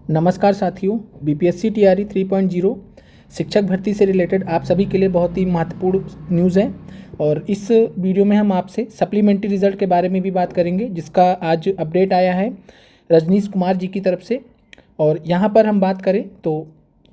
नमस्कार साथियों, BPSC TRE 3.0 शिक्षक भर्ती से रिलेटेड आप सभी के लिए बहुत ही महत्वपूर्ण न्यूज़ है। और इस वीडियो में हम आपसे सप्लीमेंट्री रिजल्ट के बारे में भी बात करेंगे, जिसका आज अपडेट आया है रजनीश कुमार जी की तरफ से। और यहाँ पर हम बात करें तो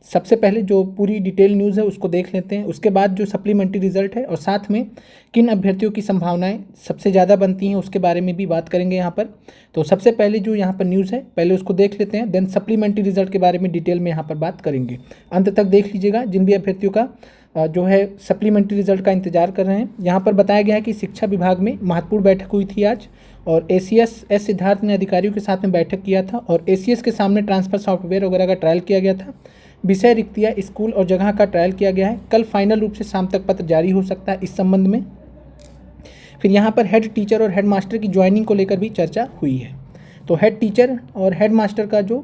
सबसे पहले जो पूरी डिटेल न्यूज़ है उसको देख लेते हैं, उसके बाद जो सप्लीमेंट्री रिजल्ट है और साथ में किन अभ्यर्थियों की संभावनाएं सबसे ज़्यादा बनती हैं उसके बारे में भी बात करेंगे यहाँ पर। तो सबसे पहले जो यहाँ पर न्यूज़ है पहले उसको देख लेते हैं, देन सप्लीमेंट्री रिजल्ट के बारे में डिटेल में यहाँ पर बात करेंगे। अंत तक देख लीजिएगा जिन भी अभ्यर्थियों का जो है सप्लीमेंट्री रिजल्ट का इंतजार कर रहे हैं। यहाँ पर बताया गया है कि शिक्षा विभाग में महत्वपूर्ण बैठक हुई थी आज, और एसीएस एस सिद्धार्थ ने अधिकारियों के साथ में बैठक किया था और एसीएस के सामने ट्रांसफ़र सॉफ्टवेयर वगैरह का ट्रायल किया गया था। विषय रिक्तियाँ, स्कूल और जगह का ट्रायल किया गया है। कल फाइनल रूप से शाम तक पत्र जारी हो सकता है इस संबंध में। फिर यहाँ पर हेड टीचर और हेड मास्टर की ज्वाइनिंग को लेकर भी चर्चा हुई है। तो हेड टीचर और हेड मास्टर का जो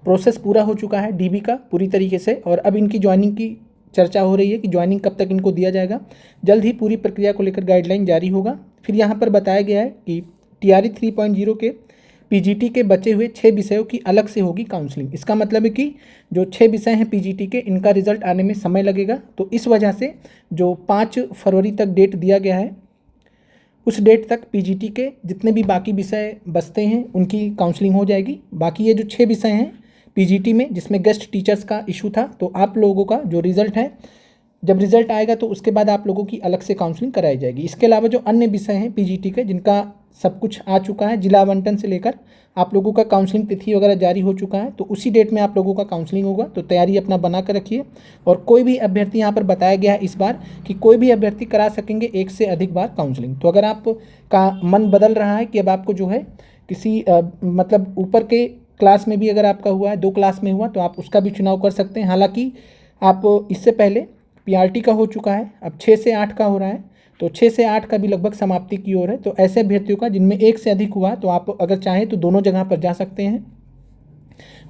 प्रोसेस पूरा हो चुका है डीबी का पूरी तरीके से, और अब इनकी ज्वाइनिंग की चर्चा हो रही है कि ज्वाइनिंग कब तक इनको दिया जाएगा। जल्द ही पूरी प्रक्रिया को लेकर गाइडलाइन जारी होगा। फिर यहाँ पर बताया गया है कि टीआरई 3.0 के पीजीटी के बचे हुए 6 विषयों की अलग से होगी काउंसलिंग। इसका मतलब है कि जो 6 विषय हैं पीजीटी के, इनका रिजल्ट आने में समय लगेगा। तो इस वजह से जो 5 फरवरी तक डेट दिया गया है, उस डेट तक पीजीटी के जितने भी बाकी विषय बचते हैं उनकी काउंसलिंग हो जाएगी। बाकी ये जो 6 विषय हैं पीजीटी में जिसमें गेस्ट टीचर्स का इशू था, तो आप लोगों का जो रिज़ल्ट है, जब रिज़ल्ट आएगा तो उसके बाद आप लोगों की अलग से काउंसलिंग कराई जाएगी। इसके अलावा जो अन्य विषय हैं पीजीटी के जिनका सब कुछ आ चुका है, जिला आवंटन से लेकर आप लोगों का काउंसलिंग तिथि वगैरह जारी हो चुका है, तो उसी डेट में आप लोगों का काउंसलिंग होगा। तो तैयारी अपना बना कर रखिए। और कोई भी अभ्यर्थी, यहाँ पर बताया गया है इस बार कि कोई भी अभ्यर्थी करा सकेंगे 1 से अधिक बार काउंसलिंग। तो अगर आपका मन बदल रहा है कि अब आपको जो है किसी मतलब ऊपर के क्लास में भी अगर आपका हुआ है, 2 क्लास में हुआ, तो आप उसका भी चुनाव कर सकते हैं। हालांकि आप इससे पहले पीआरटी का हो चुका है, अब 6 से 8 का हो रहा है, तो 6 से 8 का भी लगभग समाप्ति की ओर है। तो ऐसे अभ्यर्थियों का जिनमें 1 से अधिक हुआ, तो आप अगर चाहें तो दोनों जगह पर जा सकते हैं।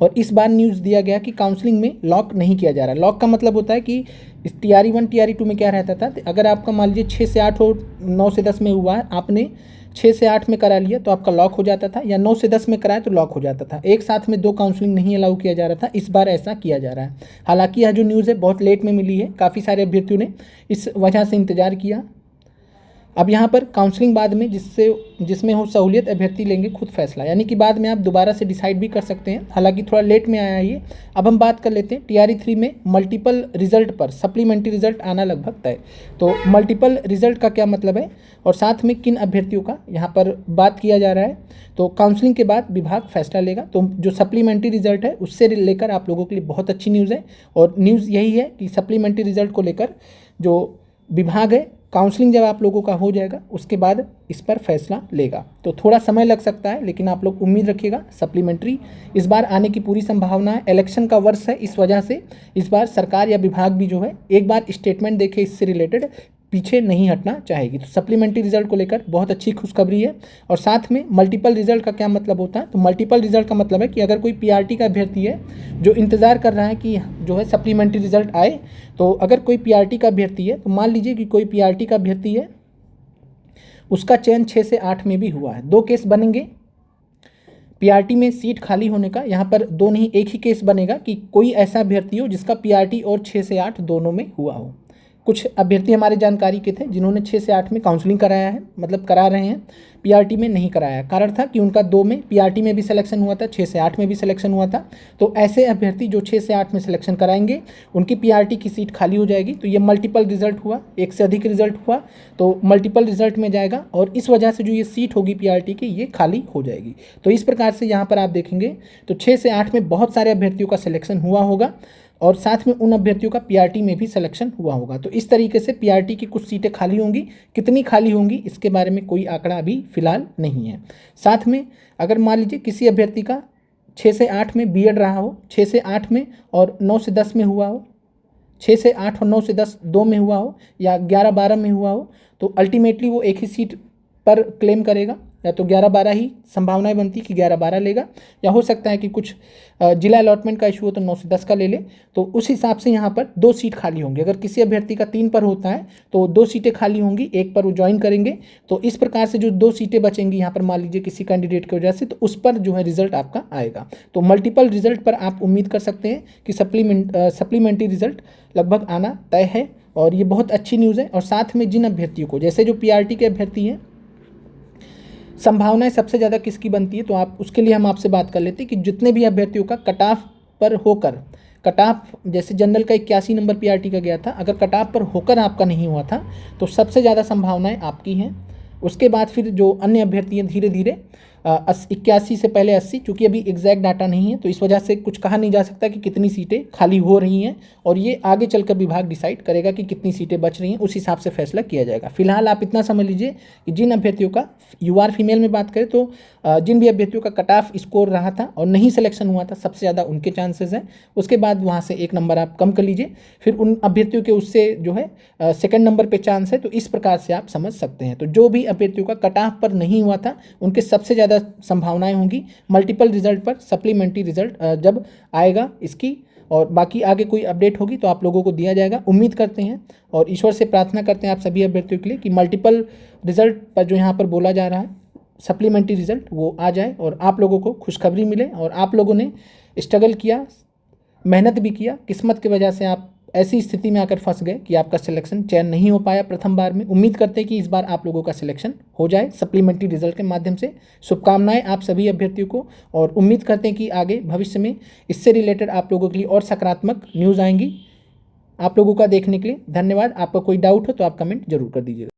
और इस बार न्यूज़ दिया गया कि काउंसलिंग में लॉक नहीं किया जा रहा। लॉक का मतलब होता है कि इस टीआरई 1 टीआरई 2 में क्या रहता था, अगर आपका मान लीजिए 6 से 8 हो, 9 से 10 में हुआ है, आपने 6 से 8 में करा लिया तो आपका लॉक हो जाता था, या 9 से 10 में कराए तो लॉक हो जाता था। एक साथ में 2 काउंसलिंग नहीं अलाउ किया जा रहा था, इस बार ऐसा किया जा रहा है। हालांकि यह जो न्यूज़ है बहुत लेट में मिली है, काफ़ी सारे अभ्यर्थियों ने इस वजह से इंतजार किया। अब यहाँ पर काउंसलिंग बाद में जिसमें हो सहूलियत अभ्यर्थी लेंगे खुद फैसला, यानी कि बाद में आप दोबारा से डिसाइड भी कर सकते हैं। हालांकि थोड़ा लेट में आया ये। अब हम बात कर लेते हैं टीआरई 3 में मल्टीपल रिजल्ट पर सप्लीमेंट्री रिजल्ट आना लगभग तय। तो मल्टीपल रिजल्ट का क्या मतलब है और साथ में किन अभ्यर्थियों का यहाँ पर बात किया जा रहा है। तो काउंसलिंग के बाद विभाग फैसला लेगा। तो जो सप्लीमेंट्री रिजल्ट है उससे लेकर आप लोगों के लिए बहुत अच्छी न्यूज़ है, और न्यूज़ यही है कि सप्लीमेंट्री रिजल्ट को लेकर जो विभाग है, काउंसलिंग जब आप लोगों का हो जाएगा उसके बाद इस पर फैसला लेगा। तो थोड़ा समय लग सकता है, लेकिन आप लोग उम्मीद रखिएगा सप्लीमेंट्री इस बार आने की पूरी संभावना है। इलेक्शन का वर्ष है, इस वजह से इस बार सरकार या विभाग भी जो है एक बार स्टेटमेंट देखे इससे रिलेटेड पीछे नहीं हटना चाहेगी। तो सप्लीमेंट्री रिजल्ट को लेकर बहुत अच्छी खुशखबरी है। और साथ में मल्टीपल रिजल्ट का क्या मतलब होता है, तो मल्टीपल रिजल्ट का मतलब है कि अगर कोई पीआरटी का अभ्यर्थी है जो इंतज़ार कर रहा है कि जो है सप्लीमेंट्री रिजल्ट आए, तो अगर कोई पीआरटी का अभ्यर्थी है, तो मान लीजिए कि कोई पीआरटी का अभ्यर्थी है, उसका चयन 6 से 8 में भी हुआ है। 2 केस बनेंगे पीआरटी में सीट खाली होने का। यहाँ पर 2 नहीं, एक ही केस बनेगा कि कोई ऐसा अभ्यर्थी हो जिसका पीआरटी और 6 से 8 दोनों में हुआ हो। कुछ अभ्यर्थी हमारे जानकारी के थे जिन्होंने 6 से 8 में काउंसलिंग कराया है, मतलब करा रहे हैं, पीआरटी में नहीं कराया। कारण था कि उनका 2 में पीआरटी में भी सिलेक्शन हुआ था, 6 से 8 में भी सिलेक्शन हुआ था। तो ऐसे अभ्यर्थी जो 6 से 8 में सिलेक्शन कराएंगे उनकी पीआरटी की सीट खाली हो जाएगी। तो ये मल्टीपल रिजल्ट हुआ, 1 से अधिक रिजल्ट हुआ तो मल्टीपल रिजल्ट में जाएगा, और इस वजह से जो ये सीट होगी पीआरटी की ये खाली हो जाएगी। तो इस प्रकार से यहाँ पर आप देखेंगे तो 6 से 8 में बहुत सारे अभ्यर्थियों का सिलेक्शन हुआ होगा, और साथ में उन अभ्यर्थियों का पीआरटी में भी सिलेक्शन हुआ होगा। तो इस तरीके से पीआरटी की कुछ सीटें खाली होंगी। कितनी खाली होंगी इसके बारे में कोई आंकड़ा अभी फिलहाल नहीं है। साथ में अगर मान लीजिए किसी अभ्यर्थी का 6 से 8 में बीएड रहा हो, 6 से 8 में और 9 से 10 में हुआ हो, 6 से 8 और 9 से 10 2 में हुआ हो, या 11-12 में हुआ हो, तो अल्टीमेटली वो एक ही सीट पर क्लेम करेगा। या तो 11-12 ही संभावनाएं बनती कि 11-12 लेगा, या हो सकता है कि कुछ जिला अलॉटमेंट का इशू हो तो 9 से 10 का ले ले। तो उस हिसाब से यहाँ पर 2 सीट खाली होंगी। अगर किसी अभ्यर्थी का 3 पर होता है तो 2 सीटें खाली होंगी, 1 पर वो ज्वाइन करेंगे। तो इस प्रकार से जो 2 सीटें बचेंगी यहाँ पर मान लीजिए किसी कैंडिडेट की वजह से, तो उस पर जो है रिजल्ट आपका आएगा। तो मल्टीपल रिजल्ट पर आप उम्मीद कर सकते हैं कि सप्लीमेंट्री रिजल्ट लगभग आना तय है, और ये बहुत अच्छी न्यूज़ है। और साथ में जिन अभ्यर्थियों को, जैसे जो पीआरटी के अभ्यर्थी हैं, संभावनाएं सबसे ज़्यादा किसकी बनती है, तो आप उसके लिए हम आपसे बात कर लेते हैं कि जितने भी अभ्यर्थियों का कट ऑफ पर होकर, कट ऑफ जैसे जनरल का 81 नंबर पीआरटी का गया था, अगर कट ऑफ पर होकर आपका नहीं हुआ था तो सबसे ज़्यादा संभावनाएं आपकी हैं। उसके बाद फिर जो अन्य अभ्यर्थी हैं धीरे धीरे 81 से पहले 80, चूँकि अभी एग्जैक्ट डाटा नहीं है तो इस वजह से कुछ कहा नहीं जा सकता कि कितनी सीटें खाली हो रही हैं, और ये आगे चलकर विभाग डिसाइड करेगा कि कितनी सीटें बच रही हैं, उस हिसाब से फैसला किया जाएगा। फिलहाल आप इतना समझ लीजिए कि जिन अभ्यर्थियों का यूआर फीमेल में बात करें तो जिन भी अभ्यर्थियों का कट ऑफ स्कोर रहा था और नहीं सिलेक्शन हुआ था, सबसे ज़्यादा उनके चांसेस हैं। उसके बाद वहाँ से 1 नंबर आप कम कर लीजिए, फिर उन अभ्यर्थियों के उससे जो है सेकंड नंबर पे चांस है। तो इस प्रकार से आप समझ सकते हैं। तो जो भी अभ्यर्थियों का कट ऑफ पर नहीं हुआ था उनके सबसे ज़्यादा संभावनाएं होंगी मल्टीपल रिजल्ट पर, सप्लीमेंट्री रिजल्ट जब आएगा इसकी। और बाकी आगे कोई अपडेट होगी तो आप लोगों को दिया जाएगा। उम्मीद करते हैं और ईश्वर से प्रार्थना करते हैं आप सभी अभ्यर्थियों के लिए कि मल्टीपल रिजल्ट पर जो यहाँ पर बोला जा रहा है सप्लीमेंट्री रिजल्ट वो आ जाए और आप लोगों को खुशखबरी मिले। और आप लोगों ने स्ट्रगल किया, मेहनत भी किया, किस्मत की वजह से आप ऐसी स्थिति में आकर फंस गए कि आपका सिलेक्शन चयन नहीं हो पाया प्रथम बार में। उम्मीद करते हैं कि इस बार आप लोगों का सिलेक्शन हो जाए सप्लीमेंट्री रिजल्ट के माध्यम से। शुभकामनाएं आप सभी अभ्यर्थियों को, और उम्मीद करते हैं कि आगे भविष्य में इससे रिलेटेड आप लोगों के लिए और सकारात्मक न्यूज़ आएंगी। आप लोगों का देखने के लिए धन्यवाद। आपका कोई डाउट हो तो आप कमेंट जरूर कर दीजिएगा।